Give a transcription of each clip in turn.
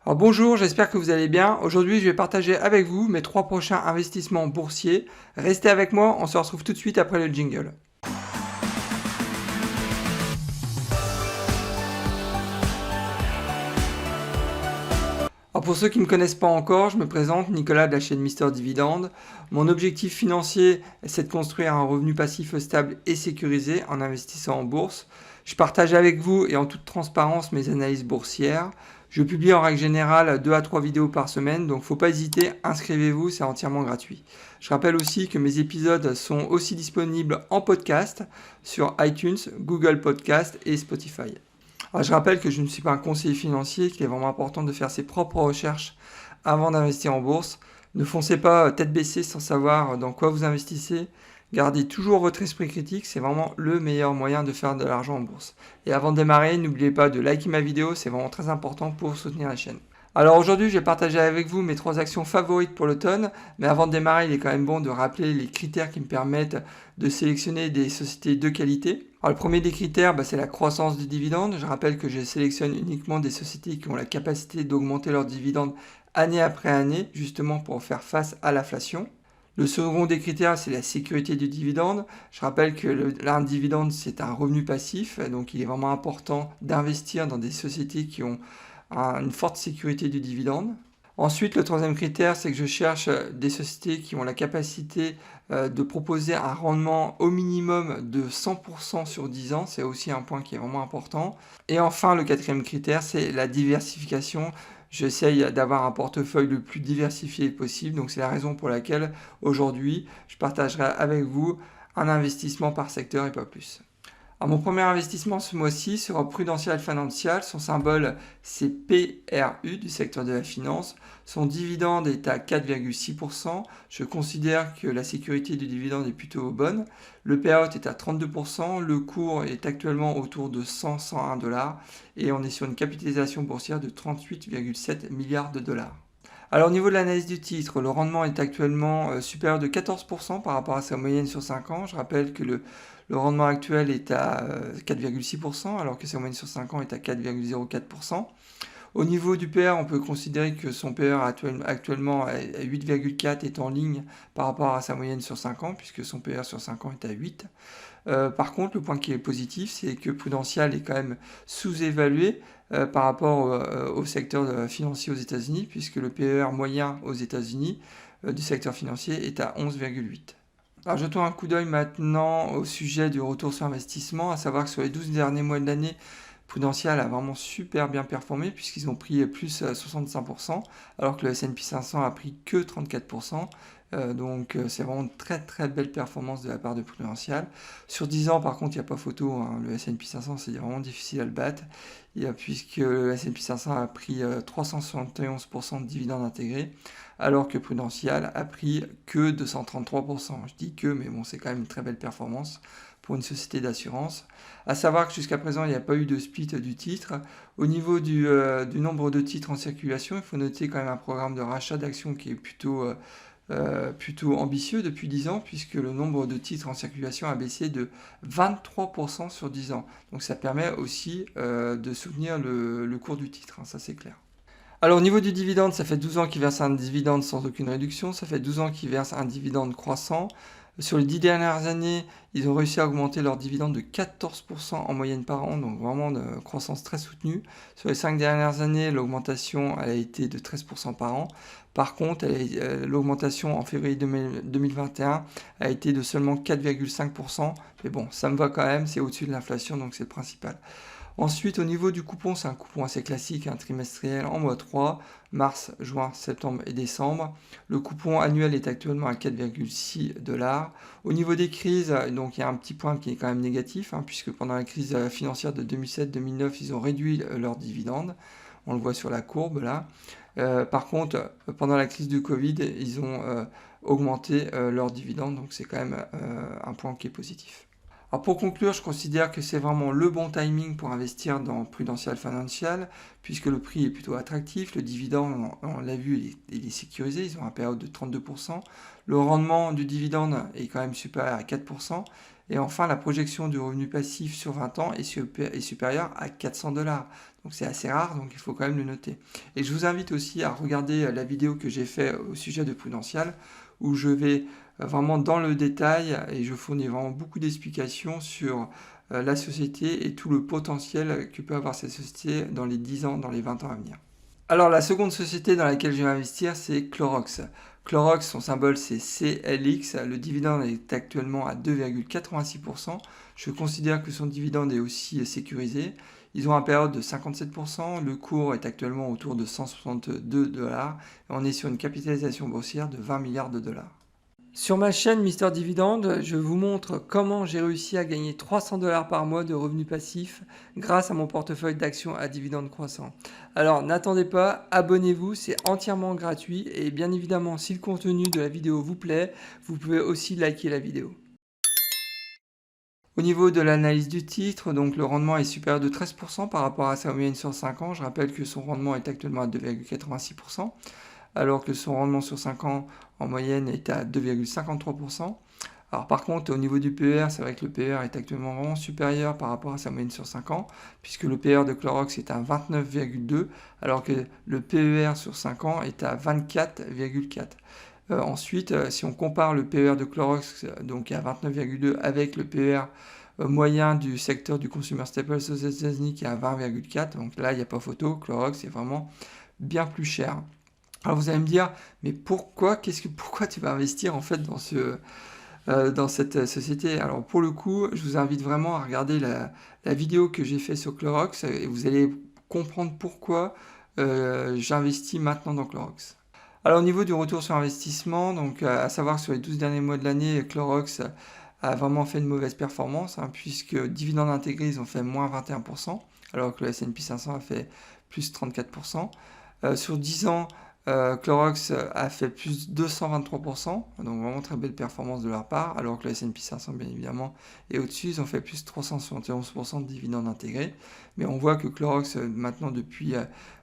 Alors bonjour, j'espère que vous allez bien. Aujourd'hui, je vais partager avec vous mes 3 prochains investissements boursiers. Restez avec moi, on se retrouve tout de suite après le jingle. Alors pour ceux qui ne me connaissent pas encore, je me présente, Nicolas de la chaîne Mister Dividende. Mon objectif financier, c'est de construire un revenu passif stable et sécurisé en investissant en bourse. Je partage avec vous et en toute transparence mes analyses boursières. Je publie en règle générale 2 à 3 vidéos par semaine, donc faut pas hésiter, inscrivez-vous, c'est entièrement gratuit. Je rappelle aussi que mes épisodes sont aussi disponibles en podcast sur iTunes, Google Podcast et Spotify. Alors, je rappelle que je ne suis pas un conseiller financier, qu'il est vraiment important de faire ses propres recherches avant d'investir en bourse. Ne foncez pas tête baissée sans savoir dans quoi vous investissez. Gardez toujours votre esprit critique, c'est vraiment le meilleur moyen de faire de l'argent en bourse. Et avant de démarrer, n'oubliez pas de liker ma vidéo, c'est vraiment très important pour soutenir la chaîne. Alors aujourd'hui, je vais partager avec vous mes 3 actions favorites pour l'automne, mais avant de démarrer, il est quand même bon de rappeler les critères qui me permettent de sélectionner des sociétés de qualité. Alors le premier des critères, c'est la croissance du dividende. Je rappelle que je sélectionne uniquement des sociétés qui ont la capacité d'augmenter leurs dividendes année après année, justement pour faire face à l'inflation. Le second des critères, c'est la sécurité du dividende. Je rappelle que un dividende, c'est un revenu passif, donc il est vraiment important d'investir dans des sociétés qui ont une forte sécurité du dividende. Ensuite, le troisième critère, c'est que je cherche des sociétés qui ont la capacité de proposer un rendement au minimum de 100% sur 10 ans. C'est aussi un point qui est vraiment important. Et enfin, le quatrième critère, c'est la diversification. J'essaye d'avoir un portefeuille le plus diversifié possible. Donc c'est la raison pour laquelle aujourd'hui, je partagerai avec vous un investissement par secteur et pas plus. Alors, mon premier investissement ce mois-ci sera Prudential Financial. Son symbole, c'est PRU du secteur de la finance. Son dividende est à 4,6%. Je considère que la sécurité du dividende est plutôt bonne. Le payout est à 32%. Le cours est actuellement autour de 100-101 dollars. Et on est sur une capitalisation boursière de 38,7 milliards de dollars. Alors au niveau de l'analyse du titre, le rendement est actuellement supérieur de 14% par rapport à sa moyenne sur 5 ans. Je rappelle que le rendement actuel est à 4,6% alors que sa moyenne sur 5 ans est à 4,04%. Au niveau du PR, on peut considérer que son PR actuellement à 8,4 est en ligne par rapport à sa moyenne sur 5 ans, puisque son PR sur 5 ans est à 8. Par contre, le point qui est positif, c'est que Prudential est quand même sous-évalué par rapport au secteur financier aux États-Unis, puisque le PER moyen aux États-Unis du secteur financier est à 11,8. Alors jetons un coup d'œil maintenant au sujet du retour sur investissement, à savoir que sur les 12 derniers mois de l'année, Prudential a vraiment super bien performé puisqu'ils ont pris plus 65%, alors que le S&P 500 a pris que 34%. Donc c'est vraiment une très très belle performance de la part de Prudential. Sur 10 ans par contre il n'y a pas photo, hein. Le S&P 500 c'est vraiment difficile à le battre, puisque le S&P 500 a pris 371% de dividendes intégrés, alors que Prudential a pris que 233%. Je dis que, mais bon c'est quand même une très belle performance pour une société d'assurance. À savoir que jusqu'à présent, il n'y a pas eu de split du titre. Au niveau du nombre de titres en circulation, il faut noter quand même un programme de rachat d'actions qui est plutôt ambitieux depuis 10 ans, puisque le nombre de titres en circulation a baissé de 23% sur 10 ans. Donc ça permet aussi de soutenir le cours du titre, hein, ça c'est clair. Alors au niveau du dividende, ça fait 12 ans qu'ils versent un dividende sans aucune réduction, ça fait 12 ans qu'ils versent un dividende croissant. Sur les 10 dernières années, ils ont réussi à augmenter leur dividende de 14% en moyenne par an, donc vraiment de croissance très soutenue. Sur les 5 dernières années, l'augmentation a été de 13% par an. Par contre, l'augmentation en février 2021 a été de seulement 4,5%. Mais bon, ça me va quand même, c'est au-dessus de l'inflation, donc c'est le principal. Ensuite, au niveau du coupon, c'est un coupon assez classique, un trimestriel en mois 3, mars, juin, septembre et décembre. Le coupon annuel est actuellement à 4,6 $. Au niveau des crises, donc il y a un petit point qui est quand même négatif, puisque pendant la crise financière de 2007-2009, ils ont réduit leurs dividendes. On le voit sur la courbe là. Par contre, pendant la crise du Covid, ils ont augmenté leurs dividendes, donc c'est quand même un point qui est positif. Alors pour conclure, je considère que c'est vraiment le bon timing pour investir dans Prudential Financial, puisque le prix est plutôt attractif, le dividende, on l'a vu, il est sécurisé, ils ont un payout de 32%, le rendement du dividende est quand même supérieur à 4%, Et enfin, la projection du revenu passif sur 20 ans est supérieure à 400 $. Donc c'est assez rare, donc il faut quand même le noter. Et je vous invite aussi à regarder la vidéo que j'ai faite au sujet de Prudential, où je vais vraiment dans le détail et je fournis vraiment beaucoup d'explications sur la société et tout le potentiel que peut avoir cette société dans les 10 ans, dans les 20 ans à venir. Alors la seconde société dans laquelle je vais investir, c'est Clorox. Clorox, son symbole c'est CLX, le dividende est actuellement à 2,86%. Je considère que son dividende est aussi sécurisé. Ils ont un période de 57%, le cours est actuellement autour de 162 $, et on est sur une capitalisation boursière de 20 milliards de dollars. Sur ma chaîne Mister Dividende, je vous montre comment j'ai réussi à gagner 300 $ par mois de revenus passifs grâce à mon portefeuille d'actions à dividendes croissants. Alors n'attendez pas, abonnez-vous, c'est entièrement gratuit et bien évidemment si le contenu de la vidéo vous plaît, vous pouvez aussi liker la vidéo. Au niveau de l'analyse du titre, donc le rendement est supérieur de 13% par rapport à sa moyenne sur 5 ans. Je rappelle que son rendement est actuellement à 2,86%. Alors que son rendement sur 5 ans en moyenne est à 2,53%. Alors par contre, au niveau du PER, c'est vrai que le PER est actuellement vraiment supérieur par rapport à sa moyenne sur 5 ans, puisque le PER de Clorox est à 29,2, alors que le PER sur 5 ans est à 24,4. Ensuite, si on compare le PER de Clorox, donc à 29,2, avec le PER moyen du secteur du consumer staples aux États-Unis qui est à 20,4, donc là, il n'y a pas photo, Clorox est vraiment bien plus cher. Alors vous allez me dire, mais pourquoi tu vas investir en fait dans cette société? Alors pour le coup, je vous invite vraiment à regarder la vidéo que j'ai faite sur Clorox et vous allez comprendre pourquoi j'investis maintenant dans Clorox. Alors au niveau du retour sur investissement, donc à savoir que sur les 12 derniers mois de l'année, Clorox a vraiment fait une mauvaise performance, puisque dividendes intégrés, ils ont fait moins 21%, alors que le S&P 500 a fait plus 34%. Sur 10 ans, Clorox a fait plus 223%, donc vraiment très belle performance de leur part, alors que le S&P 500 bien évidemment est au-dessus, ils ont fait plus 371% de dividendes intégrés, mais on voit que Clorox maintenant depuis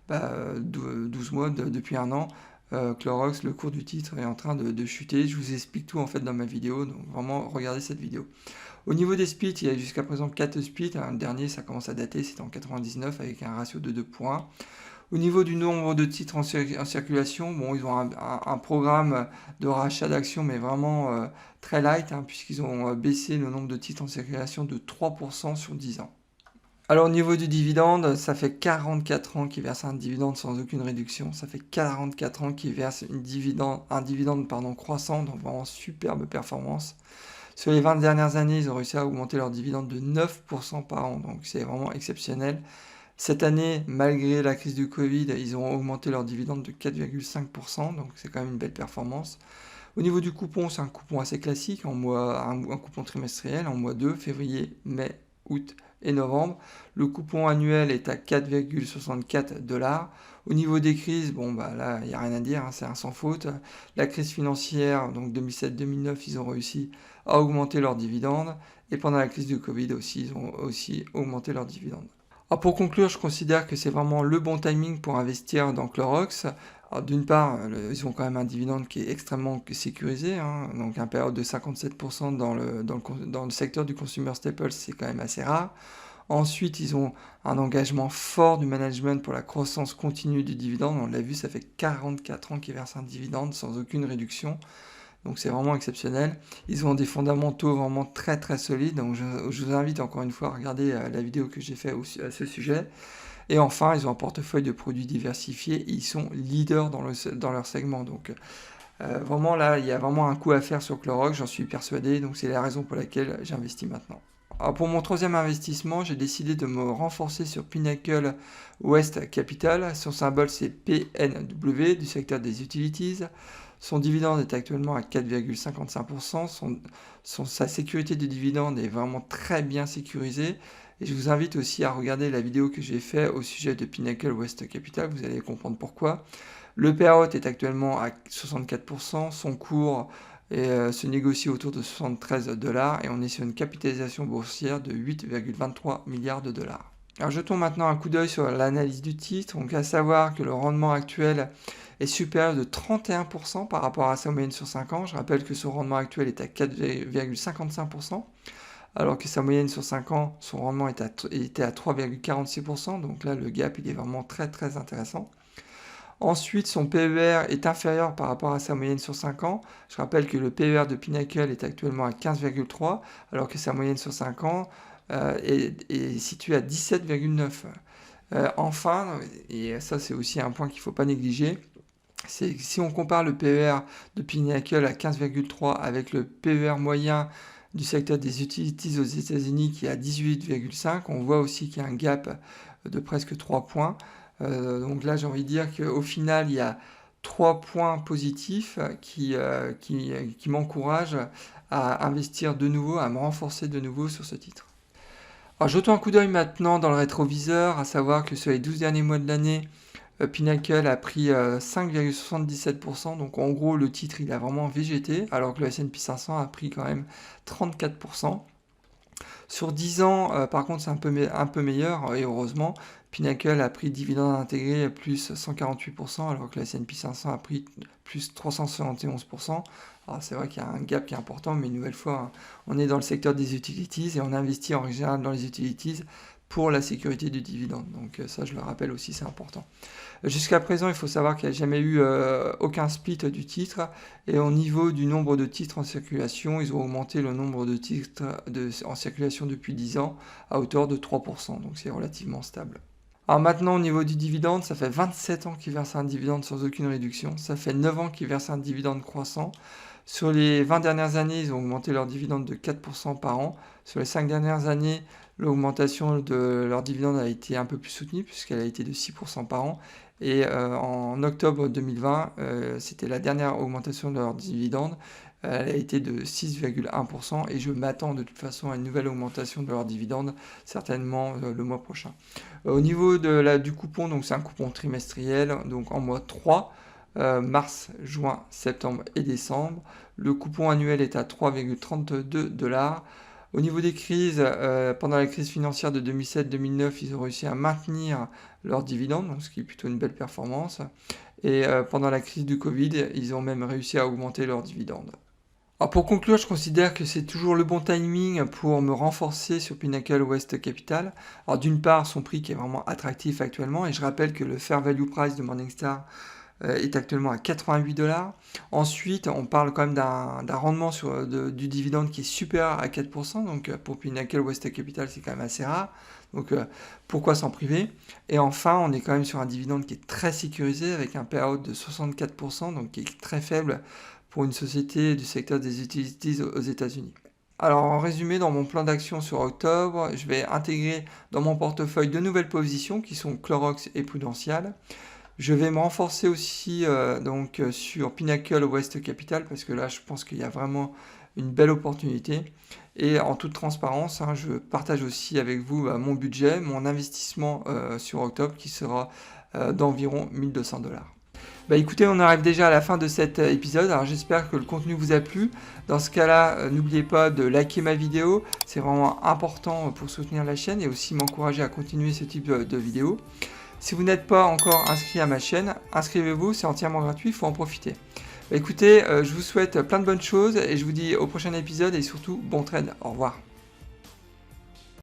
12 mois, depuis un an, Clorox, le cours du titre est en train de chuter. Je vous explique tout en fait dans ma vidéo, donc vraiment regardez cette vidéo. Au niveau des splits, il y a jusqu'à présent 4 splits, le dernier ça commence à dater, c'était en 99 avec un ratio de 2:1. Au niveau du nombre de titres en circulation, bon, ils ont un programme de rachat d'actions, mais vraiment très light, puisqu'ils ont baissé le nombre de titres en circulation de 3% sur 10 ans. Alors au niveau du dividende, ça fait 44 ans qu'ils versent un dividende sans aucune réduction. Ça fait 44 ans qu'ils versent un dividende croissant, donc vraiment superbe performance. Sur les 20 dernières années, ils ont réussi à augmenter leur dividende de 9% par an, donc c'est vraiment exceptionnel. Cette année, malgré la crise du Covid, ils ont augmenté leur dividende de 4,5%, donc c'est quand même une belle performance. Au niveau du coupon, c'est un coupon assez classique, un coupon trimestriel en mois 2, février, mai, août et novembre. Le coupon annuel est à 4,64 $. Au niveau des crises, bon bah là, il n'y a rien à dire, c'est un sans faute. La crise financière, donc 2007-2009, ils ont réussi à augmenter leurs dividendes. Et pendant la crise du Covid aussi, ils ont aussi augmenté leurs dividendes. Alors pour conclure, je considère que c'est vraiment le bon timing pour investir dans Clorox. D'une part, ils ont quand même un dividende qui est extrêmement sécurisé, donc un période de 57% dans le secteur du consumer staples, c'est quand même assez rare. Ensuite, ils ont un engagement fort du management pour la croissance continue du dividende. On l'a vu, ça fait 44 ans qu'ils versent un dividende sans aucune réduction. Donc c'est vraiment exceptionnel. Ils ont des fondamentaux vraiment très très solides. Donc je vous invite encore une fois à regarder la vidéo que j'ai faite à ce sujet. Et enfin, ils ont un portefeuille de produits diversifiés. Et ils sont leaders dans leur segment. Donc vraiment là, il y a vraiment un coup à faire sur Clorox, j'en suis persuadé. Donc c'est la raison pour laquelle j'investis maintenant. Alors pour mon troisième investissement, j'ai décidé de me renforcer sur Pinnacle West Capital. Son symbole c'est PNW du secteur des utilities. Son dividende est actuellement à 4,55%. Sa sécurité de dividende est vraiment très bien sécurisée. Et je vous invite aussi à regarder la vidéo que j'ai faite au sujet de Pinnacle West Capital. Vous allez comprendre pourquoi. Le payout est actuellement à 64%. Son cours se négocie autour de 73 $ et on est sur une capitalisation boursière de 8,23 milliards de dollars. Alors jetons maintenant un coup d'œil sur l'analyse du titre, donc à savoir que le rendement actuel est supérieur de 31% par rapport à sa moyenne sur 5 ans. Je rappelle que son rendement actuel est à 4,55%. alors que sa moyenne sur 5 ans, son rendement était à 3,46%, donc là le gap il est vraiment très très intéressant. Ensuite, son PER est inférieur par rapport à sa moyenne sur 5 ans. Je rappelle que le PER de Pinnacle est actuellement à 15,3, alors que sa moyenne sur 5 ans est située à 17,9. Enfin, et ça c'est aussi un point qu'il ne faut pas négliger, c'est que si on compare le PER de Pinnacle à 15,3 avec le PER moyen du secteur des utilities aux États-Unis qui est à 18,5, on voit aussi qu'il y a un gap de presque 3 points. Donc là, j'ai envie de dire qu'au final, il y a 3 points positifs qui m'encouragent à investir de nouveau, à me renforcer de nouveau sur ce titre. Alors, jetons un coup d'œil maintenant dans le rétroviseur, à savoir que sur les 12 derniers mois de l'année, Pinnacle a pris 5,77%, donc en gros le titre il a vraiment végété, alors que le S&P 500 a pris quand même 34%. Sur 10 ans, par contre, c'est un peu meilleur, et heureusement, Pinnacle a pris dividende intégré plus 148%, alors que le S&P 500 a pris plus 371%. Alors c'est vrai qu'il y a un gap qui est important, mais une nouvelle fois, on est dans le secteur des utilities, et on investit en général dans les utilities pour la sécurité du dividende. Donc ça, je le rappelle aussi, c'est important. Jusqu'à présent, il faut savoir qu'il n'y a jamais eu aucun split du titre. Et au niveau du nombre de titres en circulation, ils ont augmenté le nombre de titres en circulation depuis 10 ans à hauteur de 3%. Donc c'est relativement stable. Alors maintenant, au niveau du dividende, ça fait 27 ans qu'ils versent un dividende sans aucune réduction. Ça fait 9 ans qu'ils versent un dividende croissant. Sur les 20 dernières années, ils ont augmenté leur dividende de 4% par an. Sur les 5 dernières années, l'augmentation de leur dividende a été un peu plus soutenue puisqu'elle a été de 6% par an. Et en octobre 2020, c'était la dernière augmentation de leur dividende. Elle a été de 6,1% et je m'attends de toute façon à une nouvelle augmentation de leur dividende, certainement le mois prochain. Au niveau du coupon, donc c'est un coupon trimestriel, donc en mois 3. Mars, juin, septembre et décembre. Le coupon annuel est à 3,32$. Au niveau des crises, pendant la crise financière de 2007-2009, ils ont réussi à maintenir leurs dividendes, donc ce qui est plutôt une belle performance. Et pendant la crise du Covid, ils ont même réussi à augmenter leurs dividendes. Alors pour conclure, je considère que c'est toujours le bon timing pour me renforcer sur Pinnacle West Capital. Alors d'une part, son prix qui est vraiment attractif actuellement, et je rappelle que le Fair Value Price de Morningstar est actuellement à 88$. Ensuite, on parle quand même d'un rendement du dividende qui est supérieur à 4%. Donc pour Pinnacle West Capital, c'est quand même assez rare. Donc pourquoi s'en priver? Et enfin, on est quand même sur un dividende qui est très sécurisé avec un payout de 64%, donc qui est très faible pour une société du secteur des utilities aux États-Unis. Alors en résumé, dans mon plan d'action sur octobre, je vais intégrer dans mon portefeuille 2 nouvelles positions qui sont Clorox et Prudential. Je vais me renforcer aussi sur Pinnacle West Capital parce que là je pense qu'il y a vraiment une belle opportunité. Et en toute transparence, je partage aussi avec vous mon budget, mon investissement sur octobre qui sera d'environ 1200$. Écoutez, on arrive déjà à la fin de cet épisode, alors j'espère que le contenu vous a plu. Dans ce cas-là, n'oubliez pas de liker ma vidéo, c'est vraiment important pour soutenir la chaîne et aussi m'encourager à continuer ce type de vidéo. Si vous n'êtes pas encore inscrit à ma chaîne, inscrivez-vous, c'est entièrement gratuit, il faut en profiter. Écoutez, je vous souhaite plein de bonnes choses et je vous dis au prochain épisode et surtout bon trade. Au revoir.